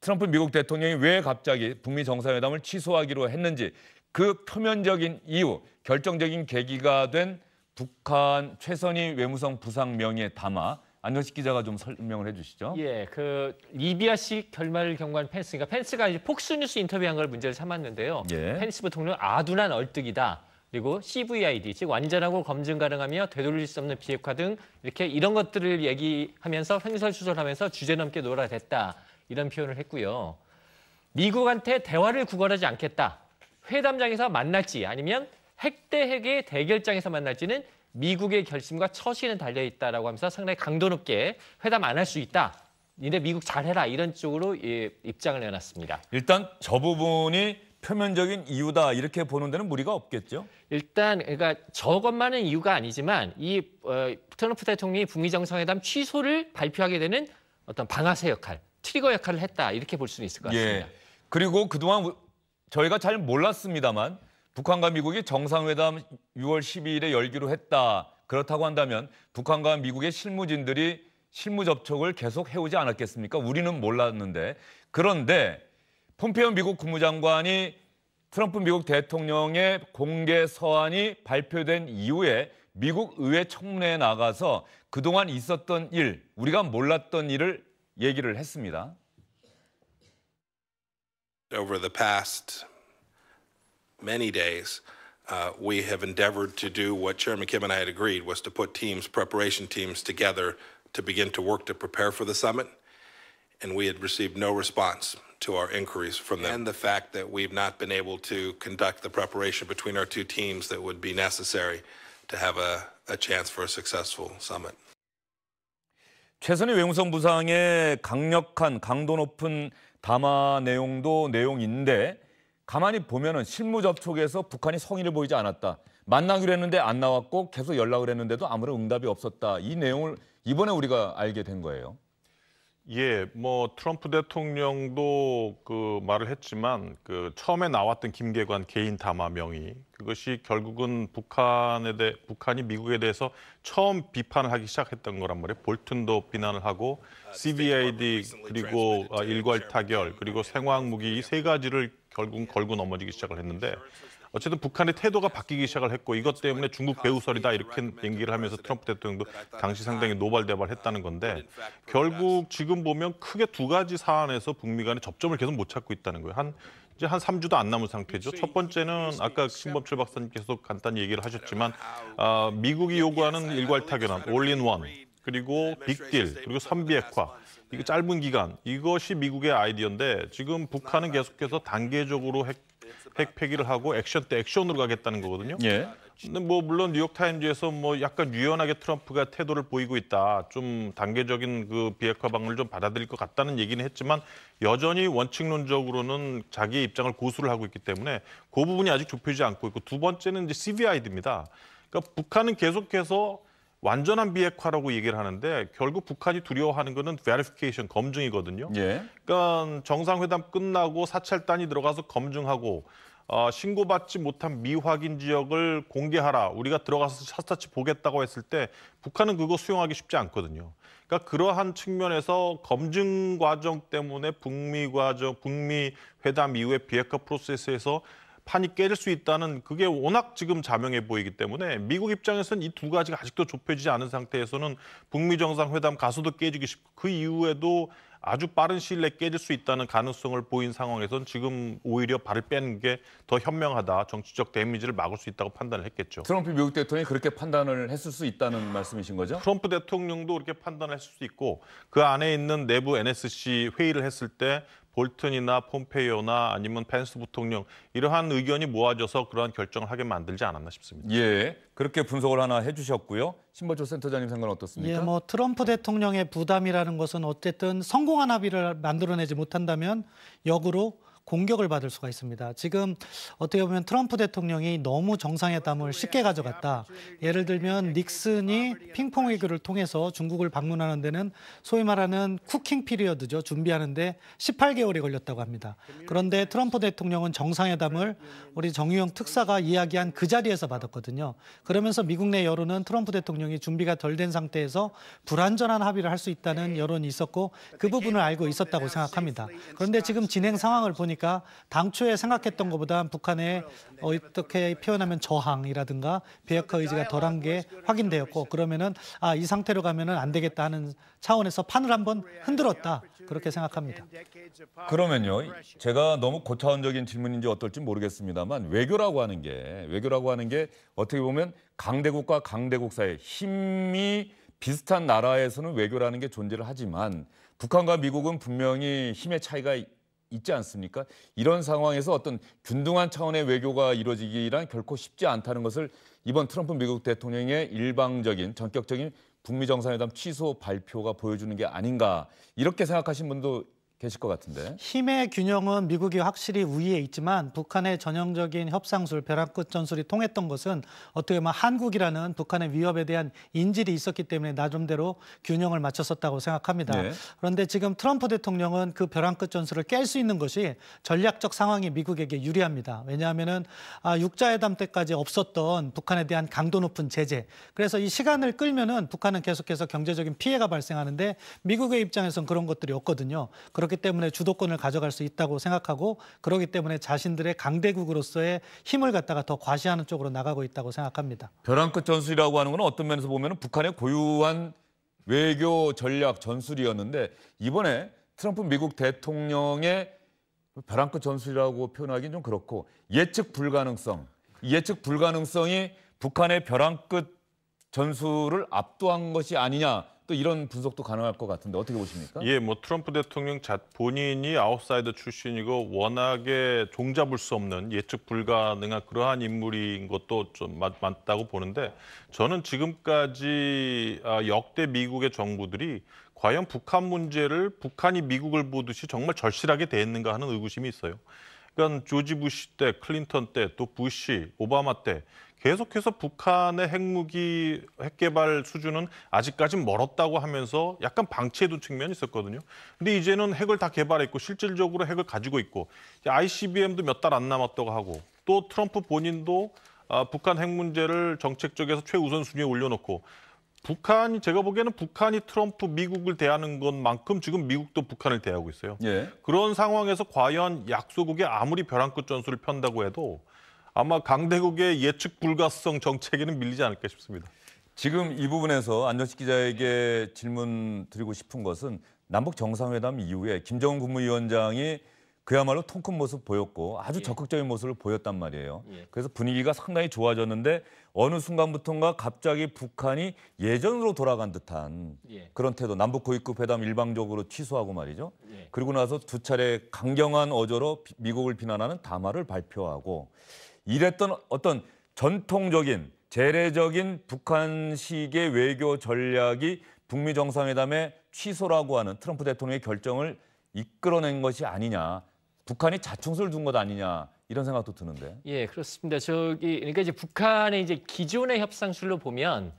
트럼프 미국 대통령이 왜 갑자기 북미 정상회담을 취소하기로 했는지 그 표면적인 이유, 결정적인 계기가 된 북한 최선희 외무성 부상 명의의 담화, 안정식 기자가 좀 설명을 해주시죠. 예, 그 리비아식 결말을 경고한 펜스, 그러니까 펜스가 이제 폭스뉴스 인터뷰한 걸 문제를 삼았는데요. 예. 펜스 부통령 아둔한 얼뜨기다. 그리고 CVID, 즉 완전하고 검증 가능하며 되돌릴 수 없는 비핵화 등 이렇게 이런 것들을 얘기하면서 횡설수설하면서 주제넘게 놀아댔다. 이런 표현을 했고요. 미국한테 대화를 구걸하지 않겠다. 회담장에서 만날지 아니면 핵 대 핵의 대결장에서 만날지는 미국의 결심과 처신은 달려있다라고 하면서 상당히 강도 높게 회담 안 할 수 있다. 근데 미국 잘해라. 이런 쪽으로 입장을 내놨습니다. 일단 저 부분이 표면적인 이유다 이렇게 보는 데는 무리가 없겠죠? 일단 그러니까 저것만은 이유가 아니지만 이 트럼프 대통령이 북미 정상회담 취소를 발표하게 되는 어떤 방아쇠 역할, 트리거 역할을 했다. 이렇게 볼 수는 있을 것 같습니다. 예. 그리고 그동안 저희가 잘 몰랐습니다만 북한과 미국이 정상회담 6월 12일에 열기로 했다. 그렇다고 한다면 북한과 미국의 실무진들이 실무 접촉을 계속 해오지 않았겠습니까? 우리는 몰랐는데. 그런데 폼페이오 미국 국무장관이 트럼프 미국 대통령의 공개 서한이 발표된 이후에 미국 의회 청문회에 나가서 그동안 있었던 일, 우리가 몰랐던 일을 얘기를 했습니다. Over the past many days, we have endeavored to do what Chairman Kim and I had agreed was to put preparation teams together to begin to work to prepare for the summit. And we had received no response to our inquiries from them. And the fact that we've not been able to conduct the preparation between our two teams that would be necessary to have a chance for a successful summit. 최선희 외무성 부상의 강력한 강도 높은 담화 내용도 내용인데 가만히 보면은 실무 접촉에서 북한이 성의를 보이지 않았다. 만나기로 했는데 안 나왔고 계속 연락을 했는데도 아무런 응답이 없었다. 이 내용을 이번에 우리가 알게 된 거예요. 예, 뭐 트럼프 대통령도 그 말을 했지만 그 처음에 나왔던 김계관 개인 담화 명의 그것이 결국은 북한이 미국에 대해서 처음 비판을 하기 시작했던 거란 말이에요. 볼튼도 비난을 하고 CVID 그리고 일괄 타결 그리고 생화학 무기 이 세 가지를 결국 걸고 넘어지기 시작을 했는데 어쨌든 북한의 태도가 바뀌기 시작을 했고 이것 때문에 중국 배후설이다 이렇게 얘기를 하면서 트럼프 대통령도 당시 상당히 노발대발했다는 건데 결국 지금 보면 크게 두 가지 사안에서 북미 간의 접점을 계속 못 찾고 있다는 거예요. 이제 한 3주도 안 남은 상태죠. 첫 번째는 아까 신범철 박사님께서 간단히 얘기를 하셨지만 미국이 요구하는 일괄 타결안, 올인원, 그리고 빅딜, 그리고 선비핵화, 이거 짧은 기간, 이것이 미국의 아이디어인데 지금 북한은 계속해서 단계적으로 핵 폐기를 하고 액션 때 액션으로 가겠다는 거거든요. 예. 근데 뭐 물론 뉴욕타임즈에서 뭐 약간 유연하게 트럼프가 태도를 보이고 있다. 좀 단계적인 그 비핵화 방안을 좀 받아들일 것 같다는 얘기는 했지만 여전히 원칙론적으로는 자기의 입장을 고수를 하고 있기 때문에 그 부분이 아직 좁혀지지 않고 있고 두 번째는 이제 CVID입니다. 그러니까 북한은 계속해서 완전한 비핵화라고 얘기를 하는데 결국 북한이 두려워하는 거는 verification, 검증이거든요. 예. 그러니까 정상회담 끝나고 사찰단이 들어가서 검증하고 신고받지 못한 미확인 지역을 공개하라. 우리가 들어가서 샅샅이 보겠다고 했을 때 북한은 그거 수용하기 쉽지 않거든요. 그러니까 그러한 측면에서 검증 과정 때문에 북미 회담 이후의 비핵화 프로세스에서 판이 깨질 수 있다는 그게 워낙 지금 자명해 보이기 때문에 미국 입장에서는 이 두 가지가 아직도 좁혀지지 않은 상태에서는 북미 정상회담 가서도 깨지기 쉽고 그 이후에도 아주 빠른 시일 내에 깨질 수 있다는 가능성을 보인 상황에서는 지금 오히려 발을 빼는 게 더 현명하다. 정치적 데미지를 막을 수 있다고 판단을 했겠죠. 트럼프 미국 대통령이 그렇게 판단을 했을 수 있다는 말씀이신 거죠? 트럼프 대통령도 그렇게 판단을 했을 수 있고 그 안에 있는 내부 NSC 회의를 했을 때 볼튼이나 폼페이오나 아니면 펜스 부통령 이러한 의견이 모아져서 그러한 결정을 하게 만들지 않았나 싶습니다. 예, 그렇게 분석을 하나 해주셨고요. 신범철 센터장님 생각은 어떻습니까? 예, 뭐 트럼프 대통령의 부담이라는 것은 어쨌든 성공한 합의를 만들어내지 못한다면 역으로 공격을 받을 수가 있습니다. 지금 어떻게 보면 트럼프 대통령이 너무 정상회담을 쉽게 가져갔다. 예를 들면 닉슨이 핑퐁 외교를 통해서 중국을 방문하는 데는 소위 말하는 쿠킹 피리어드죠. 준비하는데 18개월이 걸렸다고 합니다. 그런데 트럼프 대통령은 정상회담을 우리 정유영 특사가 이야기한 그 자리에서 받았거든요. 그러면서 미국 내 여론은 트럼프 대통령이 준비가 덜 된 상태에서 불완전한 합의를 할 수 있다는 여론이 있었고 그 부분을 알고 있었다고 생각합니다. 그런데 지금 진행 상황을 보니까 당초에 생각했던 것보다 북한의 어떻게 표현하면 저항이라든가 비핵화 의지가 덜한 게 확인되었고 그러면은 이 상태로 가면은 안 되겠다 하는 차원에서 판을 한번 흔들었다 그렇게 생각합니다. 그러면요, 제가 너무 고차원적인 질문인지 어떨지 모르겠습니다만 외교라고 하는 게 어떻게 보면 강대국과 강대국 사이에 힘이 비슷한 나라에서는 외교라는 게 존재를 하지만 북한과 미국은 분명히 힘의 차이가 있지 않습니까? 이런 상황에서 어떤 균등한 차원의 외교가 이루어지기란 결코 쉽지 않다는 것을 이번 트럼프 미국 대통령의 일방적인 전격적인 북미 정상회담 취소 발표가 보여주는 게 아닌가 이렇게 생각하시는 분도 계실 것 같은데. 힘의 균형은 미국이 확실히 우위에 있지만 북한의 전형적인 협상술, 벼랑 끝 전술이 통했던 것은 어떻게 보면 한국이라는 북한의 위협에 대한 인질이 있었기 때문에 나름대로 균형을 맞췄었다고 생각합니다. 네. 그런데 지금 트럼프 대통령은 그 벼랑 끝 전술을 깰 수 있는 것이 전략적 상황이 미국에게 유리합니다. 왜냐하면은 육자회담 때까지 없었던 북한에 대한 강도 높은 제재. 그래서 이 시간을 끌면은 북한은 계속해서 경제적인 피해가 발생하는데 미국의 입장에서는 그런 것들이 없거든요. 그렇기 때문에 주도권을 가져갈 수 있다고 생각하고 그렇기 때문에 자신들의 강대국으로서의 힘을 갖다가 더 과시하는 쪽으로 나가고 있다고 생각합니다. 벼랑 끝 전술이라고 하는 건 어떤 면에서 보면 북한의 고유한 외교 전략 전술이었는데 이번에 트럼프 미국 대통령의 벼랑 끝 전술이라고 표현하기는 좀 그렇고 예측 불가능성이 북한의 벼랑 끝 전술을 압도한 것이 아니냐 또 이런 분석도 가능할 것 같은데 어떻게 보십니까? 예, 뭐 트럼프 대통령 본인이 아웃사이더 출신이고 워낙에 종잡을 수 없는 예측 불가능한 그러한 인물인 것도 좀 맞다고 보는데 저는 지금까지 역대 미국의 정부들이 과연 북한 문제를 북한이 미국을 보듯이 정말 절실하게 대했는가 하는 의구심이 있어요. 그러니까 조지 부시 때, 클린턴 때, 또 부시, 오바마 때 계속해서 북한의 핵무기, 핵개발 수준은 아직까지는 멀었다고 하면서 약간 방치해둔 측면이 있었거든요. 근데 이제는 핵을 다 개발했고 실질적으로 핵을 가지고 있고 ICBM도 몇 달 안 남았다고 하고 또 트럼프 본인도 북한 핵 문제를 정책적에서 최우선 순위에 올려놓고 제가 보기에는 북한이 트럼프 미국을 대하는 것만큼 지금 미국도 북한을 대하고 있어요. 예. 그런 상황에서 과연 약소국이 아무리 벼랑 끝 전술을 편다고 해도 아마 강대국의 예측 불가성 정책에는 밀리지 않을까 싶습니다. 지금 이 부분에서 안정식 기자에게 질문 드리고 싶은 것은 남북 정상회담 이후에 김정은 국무위원장이 그야말로 통 큰 모습 보였고 아주 적극적인 모습을 보였단 말이에요. 그래서 분위기가 상당히 좋아졌는데 어느 순간부터인가 갑자기 북한이 예전으로 돌아간 듯한 그런 태도, 남북 고위급 회담 일방적으로 취소하고 말이죠. 그리고 나서 두 차례 강경한 어조로 미국을 비난하는 담화를 발표하고 이랬던 어떤 전통적인 재래적인 북한식의 외교 전략이 북미 정상회담의 취소라고 하는 트럼프 대통령의 결정을 이끌어낸 것이 아니냐. 북한이 자충수를 둔 것 아니냐 이런 생각도 드는데. 예, 그렇습니다. 그러니까 이제 북한의 이제 기존의 협상술로 보면,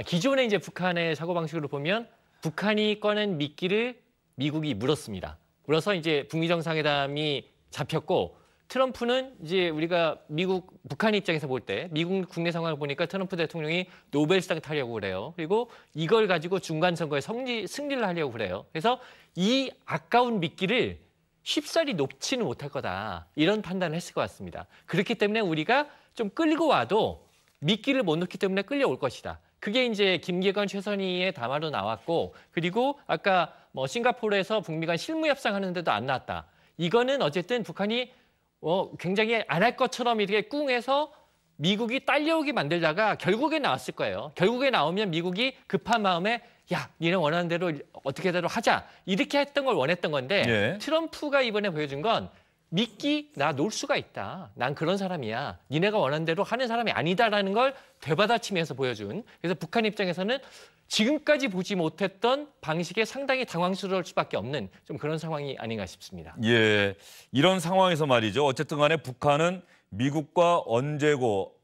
기존의 이제 북한의 사고 방식으로 보면 북한이 꺼낸 미끼를 미국이 물었습니다. 물어서 이제 북미 정상회담이 잡혔고 트럼프는 이제 우리가 북한 입장에서 볼 때 미국 국내 상황을 보니까 트럼프 대통령이 노벨상 타려고 그래요. 그리고 이걸 가지고 중간 선거에 승리를 하려고 그래요. 그래서 이 아까운 미끼를 쉽사리 놓지는 못할 거다. 이런 판단을 했을 것 같습니다. 그렇기 때문에 우리가 좀 끌고 와도 미끼를 못 놓기 때문에 끌려올 것이다. 그게 이제 김계관 최선희의 담화로 나왔고 그리고 아까 뭐 싱가포르에서 북미 간 실무 협상하는데도 안 나왔다. 이거는 어쨌든 북한이 굉장히 안 할 것처럼 이렇게 꿍해서 미국이 딸려오게 만들다가 결국에 나왔을 거예요. 결국에 나오면 미국이 급한 마음에 야, 니네 원하는 대로 어떻게대로 하자. 이렇게 했던 걸 원했던 건데 트럼프가 이번에 보여준 건 미끼 나 놓을 수가 있다. 난 그런 사람이야. 니네가 원하는 대로 하는 사람이 아니다라는 걸 되받아치면서 보여준. 그래서 북한 입장에서는 지금까지 보지 못했던 방식에 상당히 당황스러울 수밖에 없는 좀 그런 상황이 아닌가 싶습니다. 예, 이런 상황에서 말이죠. 어쨌든 간에 북한은 미국과 언제고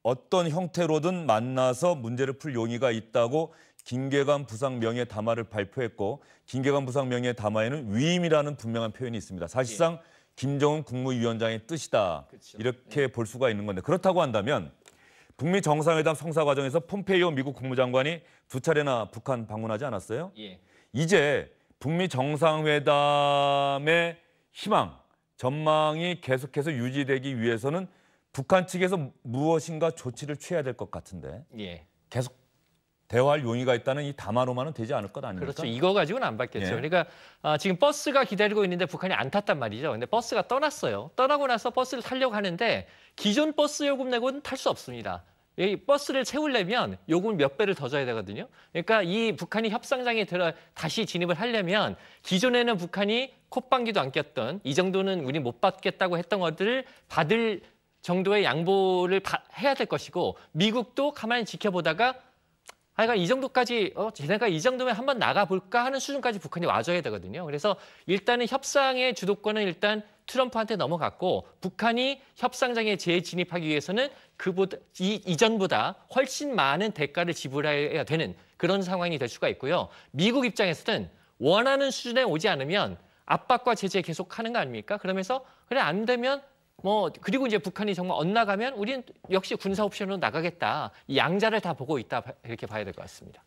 어떤 형태로든 만나서 문제를 풀 용의가 있다고 김계관 부상 명예 담화를 발표했고 김계관 부상 명예 담화에는 위임이라는 분명한 표현이 있습니다. 사실상 김정은 국무위원장의 뜻이다. 그렇죠. 이렇게 볼 수가 있는 건데 그렇다고 한다면 북미 정상회담 성사 과정에서 폼페이오 미국 국무장관이 두 차례나 북한 방문하지 않았어요? 이제 북미 정상회담의 희망, 전망이 계속해서 유지되기 위해서는 북한 측에서 무엇인가 조치를 취해야 될 것 같은데 계속 대화할 용의가 있다는 이 담화로만은 되지 않을 것 아닙니까? 그렇죠. 이거 가지고는 안 받겠죠. 그러니까 지금 버스가 기다리고 있는데 북한이 안 탔단 말이죠. 근데 버스가 떠났어요. 떠나고 나서 버스를 타려고 하는데 기존 버스 요금 내고는 탈 수 없습니다. 이 버스를 채우려면 요금을 몇 배를 더 줘야 되거든요. 그러니까 이 북한이 협상장에 다시 진입을 하려면 기존에는 북한이 콧방귀도 안 꼈던 이 정도는 우리 못 받겠다고 했던 것들을 받을 정도의 양보를 해야 될 것이고 미국도 가만히 지켜보다가 그러니까 이 정도까지 쟤네가 이 정도면 한번 나가볼까 하는 수준까지 북한이 와줘야 되거든요. 그래서 일단은 협상의 주도권은 일단 트럼프한테 넘어갔고 북한이 협상장에 재진입하기 위해서는 이전보다 훨씬 많은 대가를 지불해야 되는 그런 상황이 될 수가 있고요. 미국 입장에서는 원하는 수준에 오지 않으면 압박과 제재 계속하는 거 아닙니까? 그러면서 그래 안 되면 그리고 이제 북한이 정말 엇나가면 우리는 역시 군사 옵션으로 나가겠다. 이 양자를 다 보고 있다 이렇게 봐야 될 것 같습니다.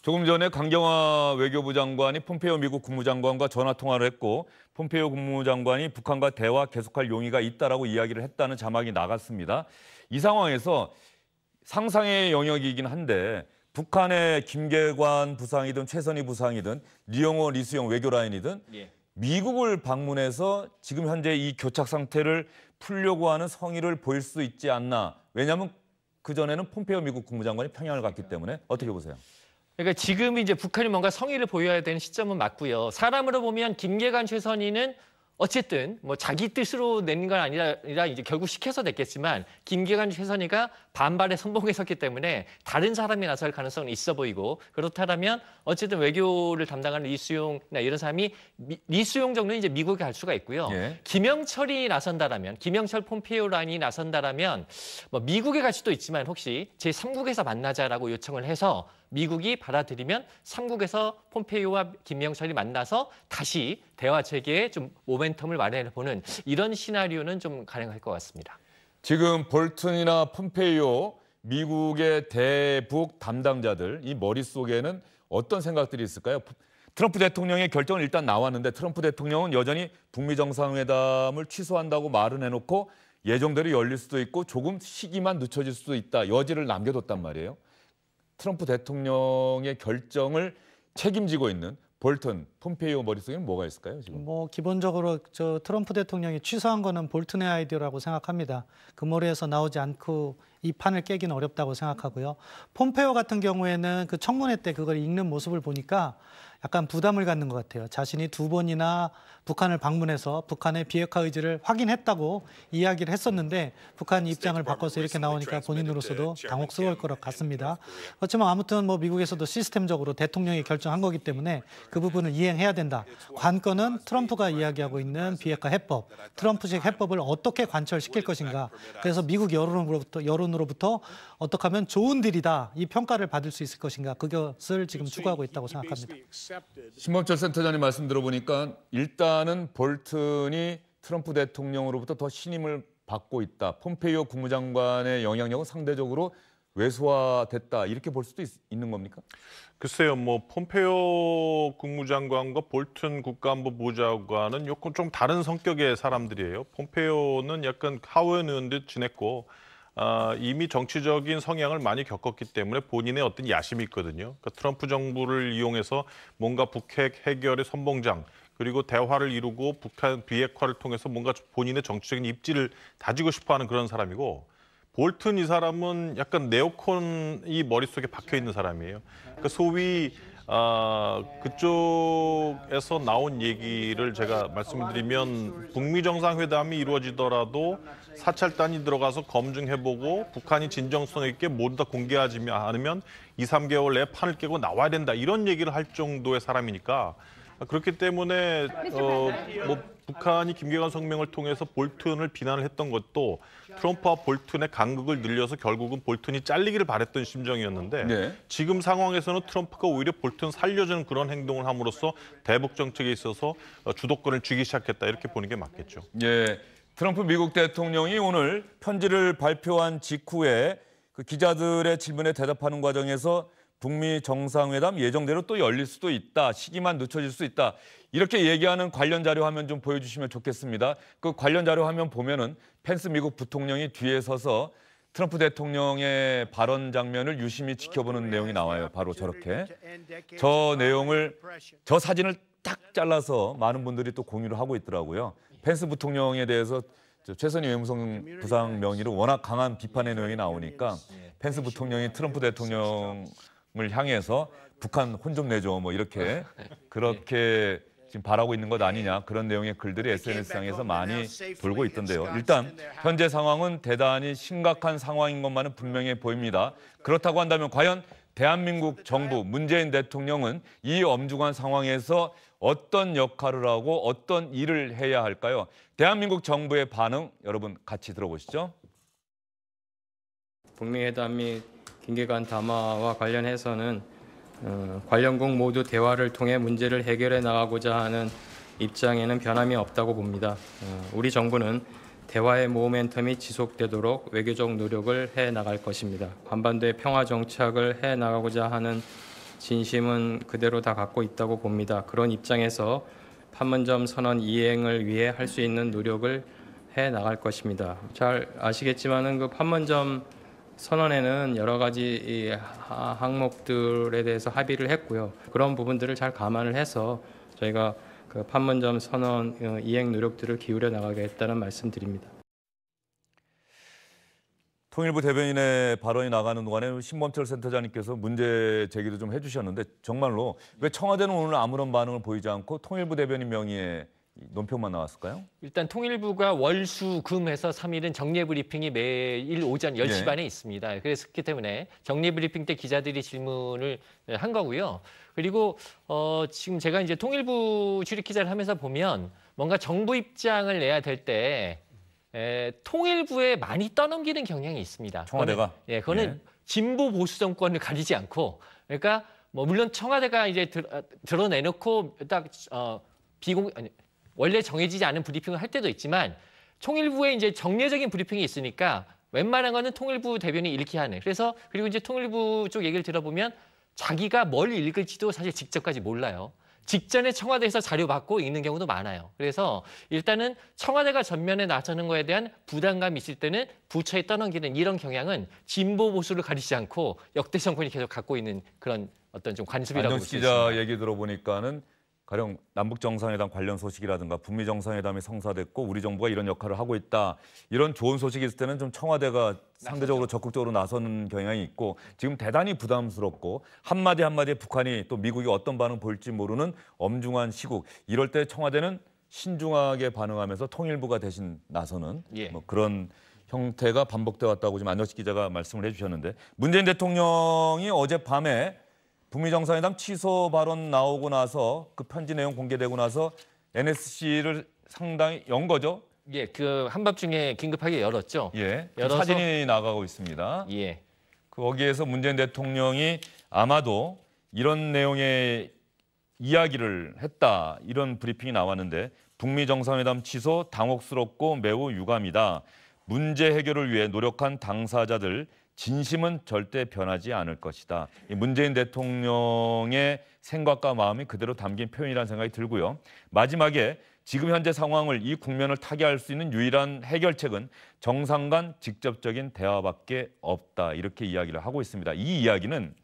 조금 전에 강경화 외교부 장관이 폼페이오 미국 국무장관과 전화 통화를 했고 폼페이오 국무장관이 북한과 대화 계속할 용의가 있다라고 이야기를 했다는 자막이 나갔습니다. 이 상황에서 상상의 영역이긴 한데 북한의 김계관 부상이든 최선희 부상이든 리용호, 리수영 외교라인이든 미국을 방문해서 지금 현재 이 교착 상태를 풀려고 하는 성의를 보일 수 있지 않나. 왜냐하면 그전에는 폼페이오 미국 국무장관이 평양을 갔기 때문에 어떻게 보세요? 그러니까 지금 이제 북한이 뭔가 성의를 보여야 되는 시점은 맞고요. 사람으로 보면 김계관 최선희는 어쨌든 자기 뜻으로 낸 건 아니라 이제 결국 시켜서 냈겠지만 김계관 최선희가 반발에 선봉했었기 때문에 다른 사람이 나설 가능성은 있어 보이고 그렇다면 어쨌든 외교를 담당하는 리수용이나 이런 사람이 리수용 정도는 이제 미국에 갈 수가 있고요. 김영철이 나선다라면 김영철 폼페이오 라인이 나선다라면 미국에 갈 수도 있지만 혹시 제3국에서 만나자라고 요청을 해서 미국이 받아들이면 3국에서 폼페이오와 김영철이 만나서 다시 대화 체계에 좀 모멘텀을 마련해보는 이런 시나리오는 좀 가능할 것 같습니다. 지금 볼튼이나 폼페이오 미국의 대북 담당자들 이 머릿속에는 어떤 생각들이 있을까요? 트럼프 대통령의 결정은 일단 나왔는데 트럼프 대통령은 여전히 북미 정상회담을 취소한다고 말은 해놓고 예정대로 열릴 수도 있고 조금 시기만 늦춰질 수도 있다. 여지를 남겨뒀단 말이에요. 트럼프 대통령의 결정을 책임지고 있는 볼턴, 폼페이오 머릿속에는 뭐가 있을까요, 지금? 뭐 기본적으로 저 트럼프 대통령이 취소한 거는 볼튼의 아이디어라고 생각합니다. 그 머리에서 나오지 않고 이 판을 깨기는 어렵다고 생각하고요. 폼페이오 같은 경우에는 그 청문회 때 그걸 읽는 모습을 보니까 약간 부담을 갖는 것 같아요. 자신이 2번이나 북한을 방문해서 북한의 비핵화 의지를 확인했다고 이야기를 했었는데 북한 입장을 바꿔서 이렇게 나오니까 본인으로서도 당혹스러울 것 같습니다. 그렇지만 아무튼 뭐 미국에서도 시스템적으로 대통령이 결정한 거기 때문에 그 부분을 이행해야 된다. 관건은 트럼프가 이야기하고 있는 비핵화 해법, 트럼프식 해법을 어떻게 관철시킬 것인가. 그래서 미국 여론으로부터 어떻게 하면 좋은 딜이다. 이 평가를 받을 수 있을 것인가. 그것을 지금 추구하고 있다고 생각합니다. 신범철 센터장님 말씀 들어보니까 일단은 볼튼이 트럼프 대통령으로부터 더 신임을 받고 있다. 폼페이오 국무장관의 영향력은 상대적으로 왜소화됐다. 이렇게 볼 수도 있는 겁니까? 글쎄요, 뭐 폼페이오 국무장관과 볼튼 국가안보부장관은 조금 좀 다른 성격의 사람들이에요. 폼페이오는 약간 하원 의원도 지냈고 이미 정치적인 성향을 많이 겪었기 때문에 본인의 어떤 야심이 있거든요. 그러니까 트럼프 정부를 이용해서 뭔가 북핵 해결의 선봉장 그리고 대화를 이루고 북한 비핵화를 통해서 뭔가 본인의 정치적인 입지를 다지고 싶어하는 그런 사람이고 볼튼 이 사람은 약간 네오콘이 머릿속에 박혀 있는 사람이에요. 그러니까 소위 그쪽에서 나온 얘기를 제가 말씀드리면 북미 정상회담이 이루어지더라도 사찰단이 들어가서 검증해보고 북한이 진정성 있게 모두 다 공개하지 않으면 2, 3개월 내에 판을 깨고 나와야 된다. 이런 얘기를 할 정도의 사람이니까 그렇기 때문에 뭐 북한이 김계관 성명을 통해서 볼튼을 비난을 했던 것도 트럼프와 볼튼의 간극을 늘려서 결국은 볼튼이 잘리기를 바랬던 심정이었는데 네. 지금 상황에서는 트럼프가 오히려 볼튼 살려주는 그런 행동을 함으로써 대북 정책에 있어서 주도권을 쥐기 시작했다 이렇게 보는 게 맞겠죠. 예, 트럼프 미국 대통령이 오늘 편지를 발표한 직후에 그 기자들의 질문에 대답하는 과정에서 북미 정상회담 예정대로 또 열릴 수도 있다. 시기만 늦춰질 수 있다. 이렇게 얘기하는 관련 자료 화면 좀 보여주시면 좋겠습니다. 그 관련 자료 화면 보면은 펜스 미국 부통령이 뒤에 서서 트럼프 대통령의 발언 장면을 유심히 지켜보는 내용이 나와요. 바로 저렇게. 저 사진을 딱 잘라서 많은 분들이 또 공유를 하고 있더라고요. 펜스 부통령에 대해서 최선희 외무성 부상 명의로 워낙 강한 비판의 내용이 나오니까 펜스 부통령이 트럼프 대통령을 향해서 북한 혼 좀 내줘 뭐 이렇게 그렇게 지금 바라고 있는 것 아니냐 그런 내용의 글들이 SNS상에서 많이 돌고 있던데요. 일단 현재 상황은 대단히 심각한 상황인 것만은 분명해 보입니다. 그렇다고 한다면 과연 대한민국 정부 문재인 대통령은 이 엄중한 상황에서 어떤 역할을 하고 어떤 일을 해야 할까요? 대한민국 정부의 반응 여러분 같이 들어보시죠. 북미 회담 및 김계관 담화와 관련해서는 관련국 모두 대화를 통해 문제를 해결해 나가고자 하는 입장에는 변함이 없다고 봅니다. 우리 정부는 대화의 모멘텀이 지속되도록 외교적 노력을 해 나갈 것입니다. 한반도의 평화 정착을 해 나가고자 하는 진심은 그대로 다 갖고 있다고 봅니다. 그런 입장에서 판문점 선언 이행을 위해 할 수 있는 노력을 해 나갈 것입니다. 잘 아시겠지만은 그 판문점 선언에는 여러 가지 항목들에 대해서 합의를 했고요. 그런 부분들을 잘 감안을 해서 저희가 그 판문점 선언 이행 노력들을 기울여 나가겠다는 말씀드립니다. 통일부 대변인의 발언이 나가는 동안에 신범철 센터장님께서 문제 제기도 좀 해주셨는데 정말로 왜 청와대는 오늘 아무런 반응을 보이지 않고 통일부 대변인 명의의 논평만 나왔을까요? 일단 통일부가 월수금해서 3일은 정례브리핑이 매일 오전 10시 반에 있습니다. 그랬기 때문에 정례브리핑 때 기자들이 질문을 한 거고요. 그리고 지금 제가 이제 통일부 출입 기자를 하면서 보면 뭔가 정부 입장을 내야 될 때 통일부에 많이 떠넘기는 경향이 있습니다. 청와대가? 그거는 진보 보수 정권을 가리지 않고 그러니까 뭐 물론 청와대가 이제 드러내놓고 딱 원래 정해지지 않은 브리핑을 할 때도 있지만 통일부에 이제 정례적인 브리핑이 있으니까 웬만한 거는 통일부 대변인이 읽게 하는. 그리고 이제 통일부 쪽 얘기를 들어보면 자기가 뭘 읽을지도 사실 직접까지 몰라요. 직전에 청와대에서 자료 받고 읽는 경우도 많아요. 그래서 일단은 청와대가 전면에 나서는 거에 대한 부담감이 있을 때는 부처에 떠넘기는 이런 경향은 진보 보수를 가리지 않고 역대 정권이 계속 갖고 있는 그런 어떤 좀 관습이라고 볼 안정식 수 기자 있습니다. 얘기 들어보니까는 가령 남북 정상회담 관련 소식이라든가 북미 정상회담이 성사됐고 우리 정부가 이런 역할을 하고 있다. 이런 좋은 소식이 있을 때는 좀 청와대가 상대적으로 적극적으로 나서는 경향이 있고 지금 대단히 부담스럽고 한마디 한마디에 북한이 또 미국이 어떤 반응 보일지 모르는 엄중한 시국. 이럴 때 청와대는 신중하게 반응하면서 통일부가 대신 나서는 예. 뭐 그런 형태가 반복돼 왔다고 지금 안정식 기자가 말씀을 해주셨는데 문재인 대통령이 어젯밤에 북미 정상회담 취소 발언 나오고 나서 그 편지 내용 공개되고 나서 NSC를 상당히 연 거죠? 예, 그 한밤중에 긴급하게 열었죠. 예. 그 열어서- 사진이 나가고 있습니다. 예. 거기에서 문재인 대통령이 아마도 이런 내용의 이야기를 했다. 이런 브리핑이 나왔는데 북미 정상회담 취소 당혹스럽고 매우 유감이다. 문제 해결을 위해 노력한 당사자들 진심은 절대 변하지 않을 것이다. 이 문재인 대통령의 생각과 마음이 그대로 담긴 표현이라는 생각이 들고요. 마지막에 지금 현재 상황을 이 국면을 타개할 수 있는 유일한 해결책은 정상 간 직접적인 대화밖에 없다. 이렇게 이야기를 하고 있습니다. 이 이야기는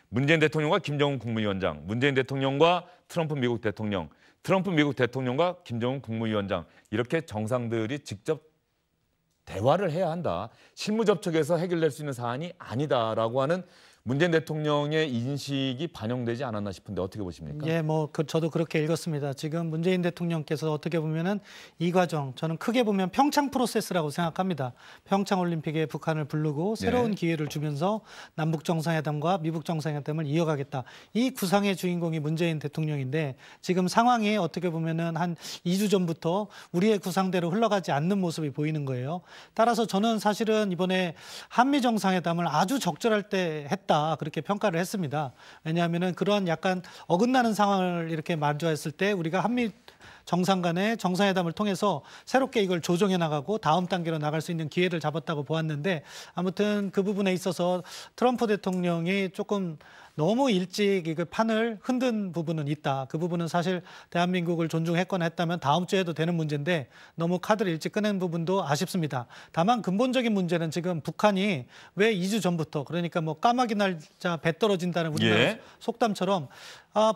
문재인 대통령과 김정은 국무위원장, 문재인 대통령과 트럼프 미국 대통령, 트럼프 미국 대통령과 김정은 국무위원장 이렇게 정상들이 직접 대화를 해야 한다. 실무 접촉에서 해결될 수 있는 사안이 아니다라고 하는 문재인 대통령의 인식이 반영되지 않았나 싶은데 어떻게 보십니까? 예, 저도 그렇게 읽었습니다. 지금 문재인 대통령께서 어떻게 보면은 이 과정, 저는 크게 보면 평창 프로세스라고 생각합니다. 평창 올림픽에 북한을 부르고 새로운 기회를 주면서 남북 정상회담과 미국 정상회담을 이어가겠다. 이 구상의 주인공이 문재인 대통령인데 지금 상황이 어떻게 보면은 한 2주 전부터 우리의 구상대로 흘러가지 않는 모습이 보이는 거예요. 따라서 저는 사실은 이번에 한미 정상회담을 아주 적절할 때 했다. 그렇게 평가를 했습니다. 왜냐하면은 그런 약간 어긋나는 상황을 이렇게 마주했을 때 우리가 한미 정상 간의 정상회담을 통해서 새롭게 이걸 조정해 나가고 다음 단계로 나갈 수 있는 기회를 잡았다고 보았는데 아무튼 그 부분에 있어서 트럼프 대통령이 조금 너무 일찍 이거 판을 흔든 부분은 있다. 그 부분은 사실 대한민국을 존중했거나 했다면 다음 주에도 되는 문제인데 너무 카드를 일찍 꺼낸 부분도 아쉽습니다. 다만 근본적인 문제는 지금 북한이 왜 2주 전부터 그러니까 뭐 까마귀 날자 배 떨어진다는 우리나라 속담처럼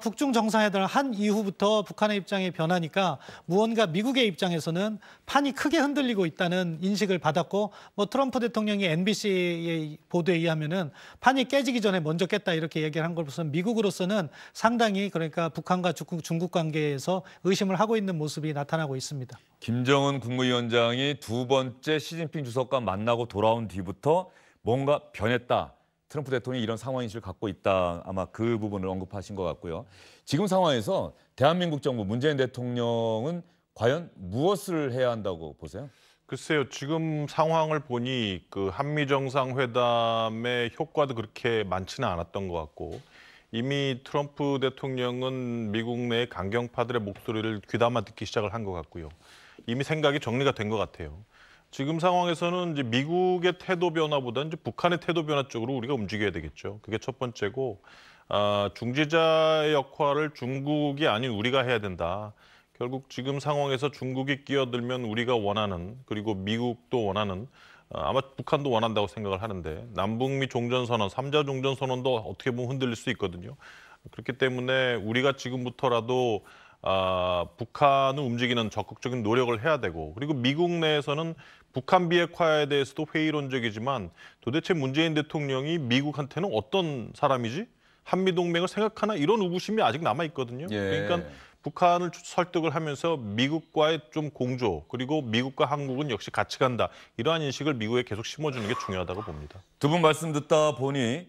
북중 정상회담을 한 이후부터 북한의 입장이 변하니까 무언가 미국의 입장에서는 판이 크게 흔들리고 있다는 인식을 받았고 뭐 트럼프 대통령이 NBC의 보도에 의하면은 판이 깨지기 전에 먼저 깼다 이렇게 얘기를 한 것으로서는 미국으로서는 상당히 그러니까 북한과 중국 관계에서 의심을 하고 있는 모습이 나타나고 있습니다. 김정은 국무위원장이 두 번째 시진핑 주석과 만나고 돌아온 뒤부터 뭔가 변했다. 트럼프 대통령이 이런 상황인식을 갖고 있다. 아마 그 부분을 언급하신 것 같고요. 지금 상황에서 대한민국 정부 문재인 대통령은 과연 무엇을 해야 한다고 보세요? 글쎄요. 지금 상황을 보니 그 한미 정상회담의 효과도 그렇게 많지는 않았던 것 같고 이미 트럼프 대통령은 미국 내 강경파들의 목소리를 귀담아 듣기 시작을 한 것 같고요. 이미 생각이 정리가 된 것 같아요. 지금 상황에서는 이제 미국의 태도 변화보다는 이제 북한의 태도 변화 쪽으로 우리가 움직여야 되겠죠. 그게 첫 번째고 중재자의 역할을 중국이 아닌 우리가 해야 된다. 결국 지금 상황에서 중국이 끼어들면 우리가 원하는 그리고 미국도 원하는 아마 북한도 원한다고 생각을 하는데 남북미 종전선언, 3자 종전선언도 어떻게 보면 흔들릴 수 있거든요. 그렇기 때문에 우리가 지금부터라도 북한을 움직이는 적극적인 노력을 해야 되고 그리고 미국 내에서는 북한 비핵화에 대해서도 회의론적이지만 도대체 문재인 대통령이 미국한테는 어떤 사람이지? 한미동맹을 생각하나? 이런 의구심이 아직 남아있거든요. 그러니까 북한을 설득을 하면서 미국과의 좀 공조 그리고 미국과 한국은 역시 같이 간다. 이러한 인식을 미국에 계속 심어주는 게 중요하다고 봅니다. 두 분 말씀 듣다 보니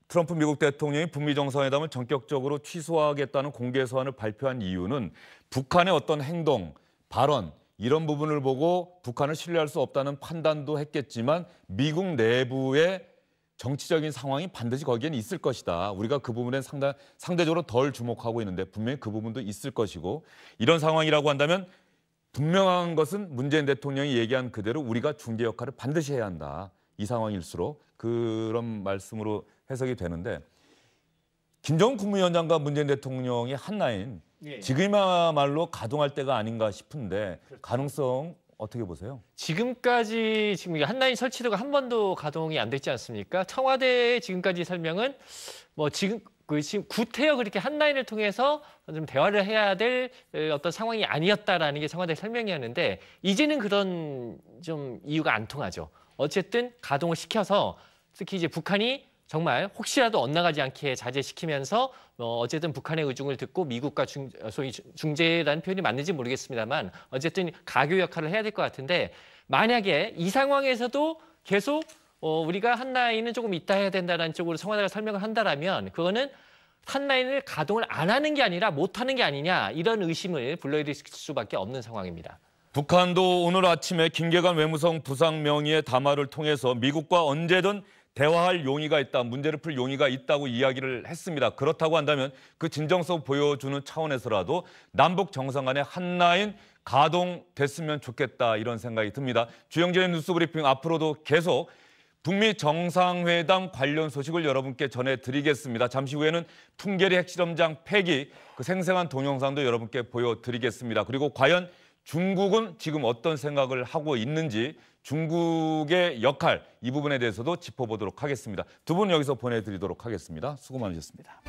트럼프 미국 대통령이 북미 정상회담을 전격적으로 취소하겠다는 공개 서한을 발표한 이유는 북한의 어떤 행동, 발언 이런 부분을 보고 북한을 신뢰할 수 없다는 판단도 했겠지만 미국 내부의 정치적인 상황이 반드시 거기에는 있을 것이다. 우리가 그 부분에 상대적으로 덜 주목하고 있는데 분명히 그 부분도 있을 것이고 이런 상황이라고 한다면 분명한 것은 문재인 대통령이 얘기한 그대로 우리가 중재 역할을 반드시 해야 한다. 이 상황일수록 그런 말씀으로 해석이 되는데 김정은 국무위원장과 문재인 대통령이 한라인 지금이야말로 가동할 때가 아닌가 싶은데 가능성 어떻게 보세요? 지금까지 지금 한라인 설치도가 한 번도 가동이 안 됐지 않습니까? 청와대의 지금까지 설명은 뭐 지금 구태여 그렇게 한라인을 통해서 좀 대화를 해야 될 어떤 상황이 아니었다라는 게 청와대 설명이었는데 이제는 그런 좀 이유가 안 통하죠. 어쨌든 가동을 시켜서 특히 이제 북한이 정말 혹시라도 엇나가지 않게 자제시키면서 어쨌든 북한의 의중을 듣고 미국과 소위 중재라는 표현이 맞는지 모르겠습니다만 어쨌든 가교 역할을 해야 될 것 같은데 만약에 이 상황에서도 계속 우리가 한라인은 조금 이따 해야 된다는 쪽으로 청와대가 설명을 한다라면 그거는 한라인을 가동을 안 하는 게 아니라 못 하는 게 아니냐 이런 의심을 불러일으킬 수밖에 없는 상황입니다. 북한도 오늘 아침에 김계관 외무성 부상 명의의 담화를 통해서 미국과 언제든 대화할 용의가 있다, 문제를 풀 용의가 있다고 이야기를 했습니다. 그렇다고 한다면 그 진정성 보여주는 차원에서라도 남북 정상 간의 한라인 가동됐으면 좋겠다 이런 생각이 듭니다. 주영진의 뉴스브리핑 앞으로도 계속 북미 정상회담 관련 소식을 여러분께 전해드리겠습니다. 잠시 후에는 풍계리 핵실험장 폐기 그 생생한 동영상도 여러분께 보여드리겠습니다. 그리고 과연 중국은 지금 어떤 생각을 하고 있는지 중국의 역할 이 부분에 대해서도 짚어보도록 하겠습니다. 두 분 여기서 보내드리도록 하겠습니다. 수고 많으셨습니다.